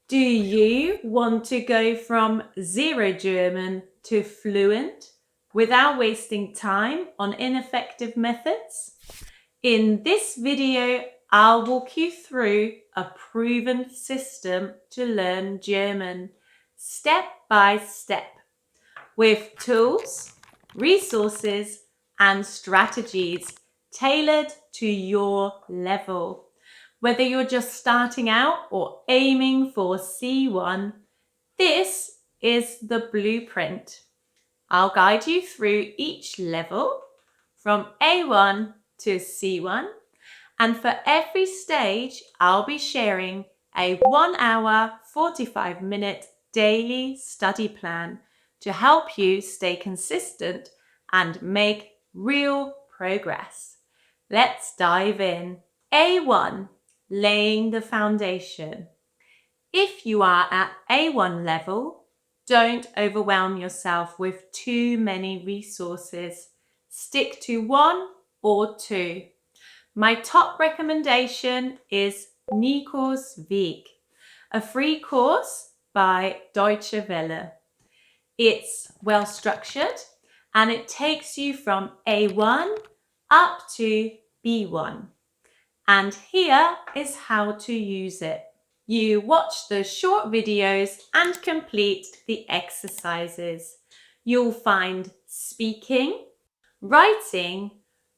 Do you want to go from zero German to fluent without wasting time on ineffective methods? In this video, I'll walk you through a proven system to learn German, step by step, with tools, resources, and strategies tailored to your level. Whether you're just starting out or aiming for C1, this is the blueprint. I'll guide you through each level from A1 to C1, and for every stage, I'll be sharing a 1 hour, 45-minute daily study plan to help you stay consistent and make real progress. Let's dive in. A1, laying the foundation. If you are at A1 level, don't overwhelm yourself with too many resources. Stick to 1 or 2. My top recommendation is Nico's Weg, a free course by Deutsche Welle. It's well structured and it takes you from A1 up to B1. And here is how to use it. You watch the short videos and complete the exercises. You'll find speaking, writing,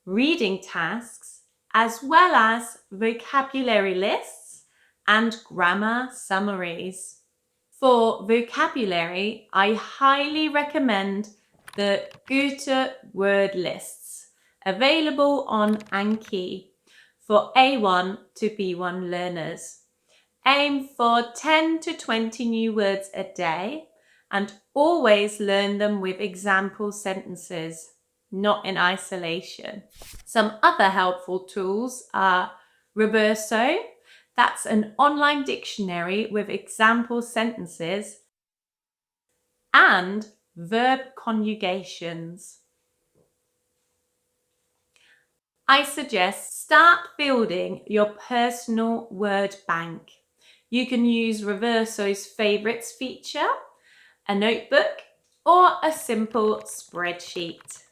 reading tasks, as well as vocabulary lists and grammar summaries. For vocabulary, I highly recommend the Goethe word lists, available on Anki for A1 to B1 learners. Aim for 10 to 20 new words a day and always learn them with example sentences, not in isolation. Some other helpful tools are Reverso, that's an online dictionary with example sentences, and verb conjugations. I suggest start building your personal word bank. You can use Reverso's favorites feature, a notebook, or a simple spreadsheet.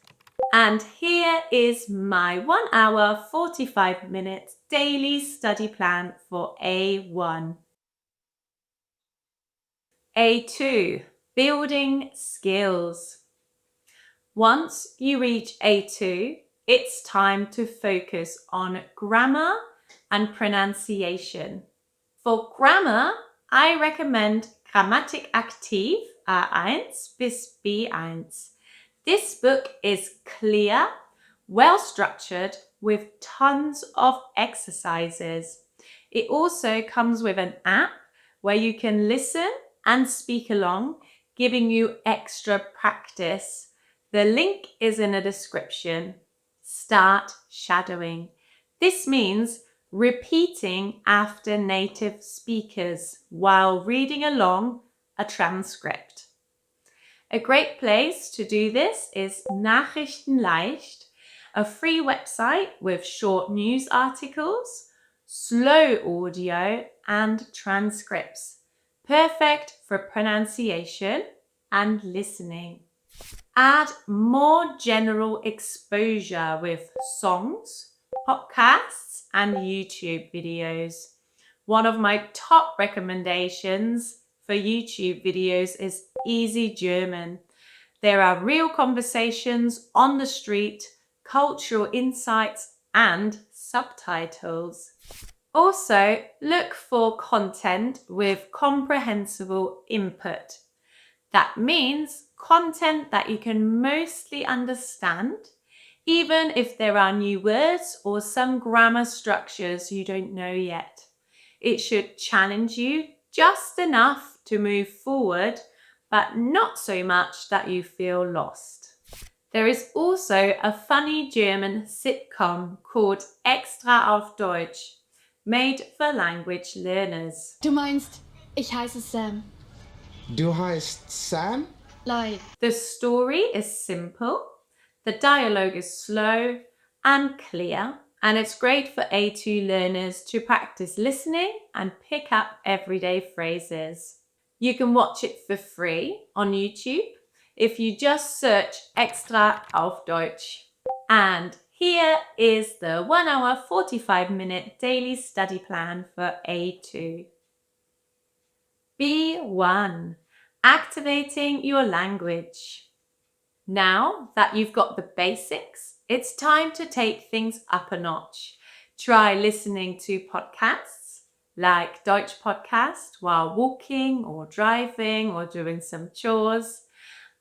And here is my 1 hour, 45-minute daily study plan for A1. A2, building skills. Once you reach A2, it's time to focus on grammar and pronunciation. For grammar, I recommend Grammatik Aktiv A1 bis B1. This book is clear, well structured, with tons of exercises. It also comes with an app where you can listen and speak along, giving you extra practice. The link is in the description. Start shadowing. This means repeating after native speakers while reading along a transcript. A great place to do this is Nachrichten leicht, a free website with short news articles, slow audio, and transcripts. Perfect for pronunciation and listening. Add more general exposure with songs, podcasts, and YouTube videos. One of my top recommendations for YouTube videos is Easy German. There are real conversations on the street, cultural insights, and subtitles. Also, look for content with comprehensible input. That means content that you can mostly understand, even if there are new words or some grammar structures you don't know yet. It should challenge you just enough to move forward, but not so much that you feel lost. There is also a funny German sitcom called Extra auf Deutsch, made for language learners. Du meinst, ich heiße Sam. Du heißt Sam? Like, The story is simple, the dialogue is slow and clear, and it's great for A2 learners to practice listening and pick up everyday phrases. You can watch it for free on YouTube if you just search Extra auf Deutsch. And here is the 1 hour 45-minute daily study plan for A2. B1. Activating your language. Now that you've got the basics, it's time to take things up a notch. Try listening to podcasts like Deutsch Podcast while walking or driving or doing some chores.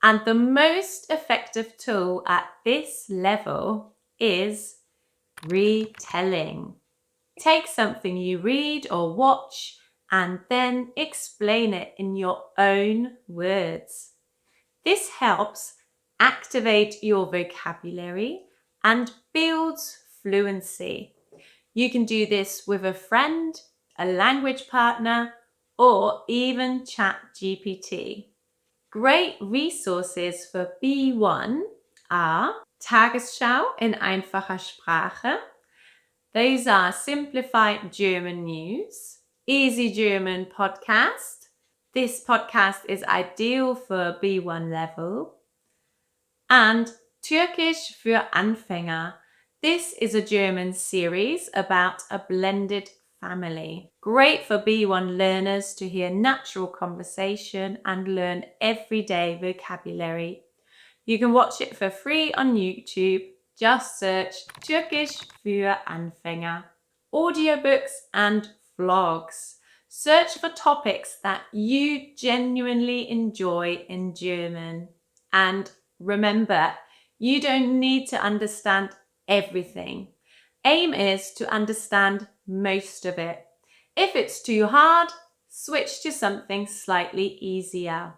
And the most effective tool at this level is retelling. Take something you read or watch and then explain it in your own words. This helps activate your vocabulary and builds fluency. You can do this with a friend, a language partner, or even ChatGPT. Great resources for B1 are Tagesschau in einfacher Sprache. Those are simplified German news. Easy German podcast. This podcast is ideal for B1 level. And Türkisch für Anfänger. This is a German series about a blended family. Great for B1 learners to hear natural conversation and learn everyday vocabulary. You can watch it for free on YouTube. Just search Türkisch für Anfänger. Audiobooks and vlogs. Search for topics that you genuinely enjoy in German. And remember, you don't need to understand everything. Aim is to understand most of it. If it's too hard, switch to something slightly easier.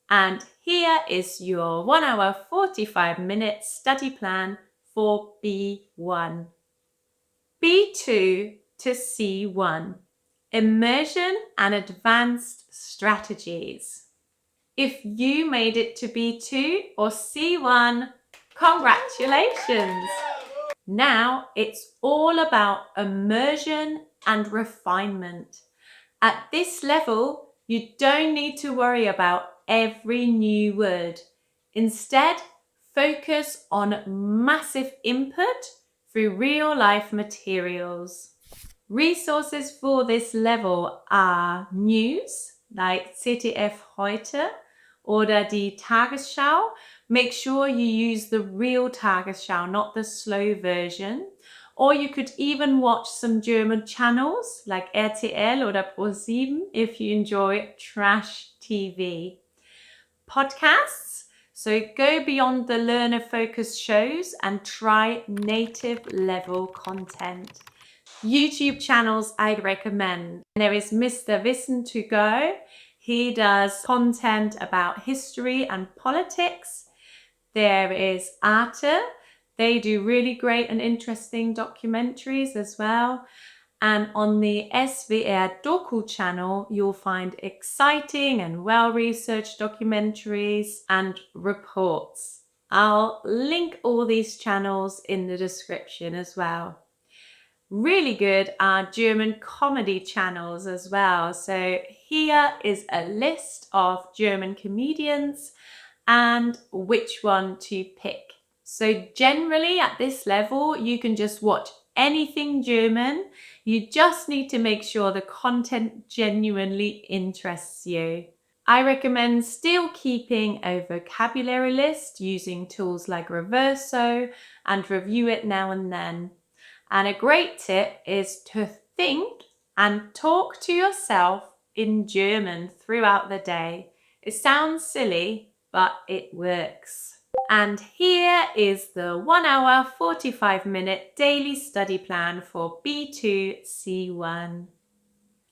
And here is your 1 hour 45-minute study plan for B1. B2 to C1. Immersion and advanced strategies. If you made it to B2 or C1, congratulations! Now it's all about immersion and refinement. At this level, you don't need to worry about every new word. Instead, focus on massive input through real-life materials. Resources for this level are news, like ZDF heute oder die Tagesschau. Make sure you use the real Tagesschau, not the slow version. Or you could even watch some German channels like RTL oder ProSieben if you enjoy trash TV. Podcasts. So go beyond the learner-focused shows and try native level content. YouTube channels I'd recommend. There is Mr. Wissen to Go. He does content about history and politics. There is Arte. They do really great and interesting documentaries as well. And on the SWR Doku channel, you'll find exciting and well-researched documentaries and reports. I'll link all these channels in the description as well. Really good are German comedy channels as well. So here is a list of German comedians and which one to pick. So generally at this level, you can just watch anything German. You just need to make sure the content genuinely interests you. I recommend still keeping a vocabulary list using tools like Reverso and review it now and then. And a great tip is to think and talk to yourself in German throughout the day. It sounds silly, but it works. And here is the 1 hour 45-minute daily study plan for B2 C1.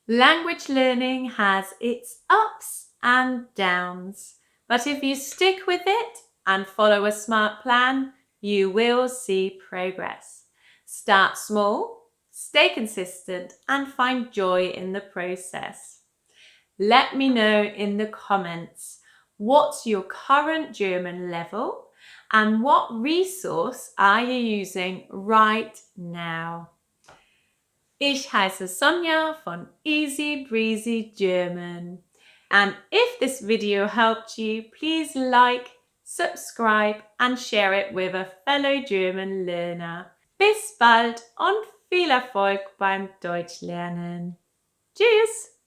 Language learning has its ups and downs, but if you stick with it and follow a smart plan, you will see progress. Start small, stay consistent, and find joy in the process. Let me know in the comments what's your current German level And what resource are you using right now? Ich heiße Sonja von Easy Breezy German. And if this video helped you, please like, subscribe and share it with a fellow German learner. Bis bald und viel Erfolg beim Deutschlernen. Tschüss!